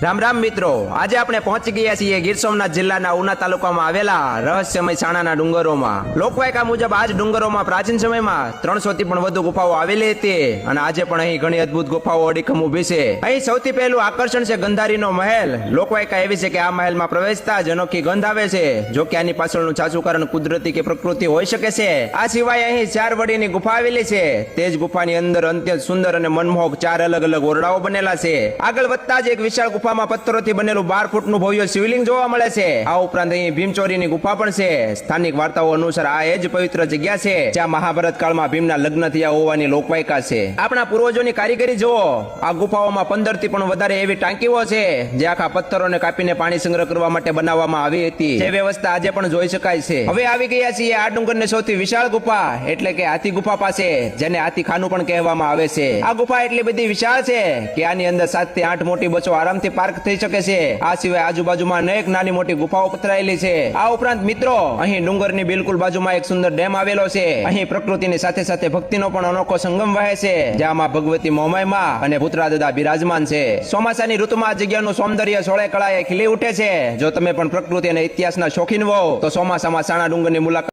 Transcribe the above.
રામ રામ મિત્રો, આજે આપણે પહોંચી ગયા છીએ ગીર સોમનાથ જિલ્લાના ઉના તાલુકામાં આવેલા રહસ્યમય સાણાના ડુંગરોમાં। લોકવાયકા મુજબ આ જ ડુંગરોમાં પ્રાચીન સમયમાં 300 થી પણ વધુ ગુફાઓ આવેલી હતી અને આજે પણ અહીં ઘણી અદ્ભુત ગુફાઓ અડીખમ ઊભી છે। અહીં સૌથી પહેલું આકર્ષણ છે ગંધારીનો મહેલ। લોકવાયકા એવી છે કે આ મહેલમાં પ્રવેશતા જ અનોખી ગંધ આવે છે। જો કે આની પાછળનું સાચું કારણ કુદરતી કે પ્રકૃતિ હોઈ શકે છે। આ સિવાય અહીં 4 વડીની ગુફા આવેલી છે। તે જ ગુફાની અંદર અત્યંત સુંદર અને મનમોહક 4 અલગ અલગ ઓરડાઓ બનેલા છે। આગળ વધતા જ એક વિશાળ ગુફામાં પથ્થરોથી બનેલું 12 ફૂટનું ભવ્ય શિવલિંગ જોવા મળે છે। આ ઉપરાંત અહીં ભીમચોરીની ગુફા પણ છે। સ્થાનિક વાર્તાઓ અનુસાર આ એ જ પવિત્ર જગ્યા છે જ્યાં મહાભારત કાળમાં ભીમના લગ્ન થયા હોવાની લોકવાયકા છે। આપણા પૂર્વજોની કારીગરી જુઓ। આ ગુફાઓમાં 15 થી પણ વધારે એવી ટાંકીઓ છે જે આખા પથ્થરોને કાપીને પાણી સંગ્રહ કરવા માટે બનાવવામાં આવી હતી। જે વ્યવસ્થા આજે પણ જોઈ શકાય છે। હવે આવી ગયા છીએ આ ડુંગરની સૌથી વિશાળ ગુફા એટલે કે હાથી ગુફા પાસે, જેને હાથી ખાનું પણ કહેવામાં આવે છે। આ ગુફા એટલી બધી વિશાળ છે કે આની અંદર 7 થી 8 મોટી બસો આરામથી પાર્ક થઈ શકે છે। આ સિવાય આજુબાજુમાં અનેક નાની મોટી ગુફાઓ પથરાયેલી છે। આ ઉપરાંત મિત્રો, અહીં ડુંગરની બિલકુલ બાજુમાં એક સુંદર ડેમ આવેલો છે। અહીં પ્રકૃતિની સાથે સાથે ભક્તિનો પણ અનોખો સંગમ વહે છે, જ્યાં માં ભગવતી મોમાઈમાં અને ભૂતરા દાદા બિરાજમાન છે। ચોમાસાની ઋતુમાં આ જગ્યાનું સૌંદર્ય સોળે કળાએ ખીલી ઉઠે છે। જો તમે પણ પ્રકૃતિ અને ઇતિહાસના શોખીન હો તો ચોમાસામાં સાણા ડુંગરની મુલાકાત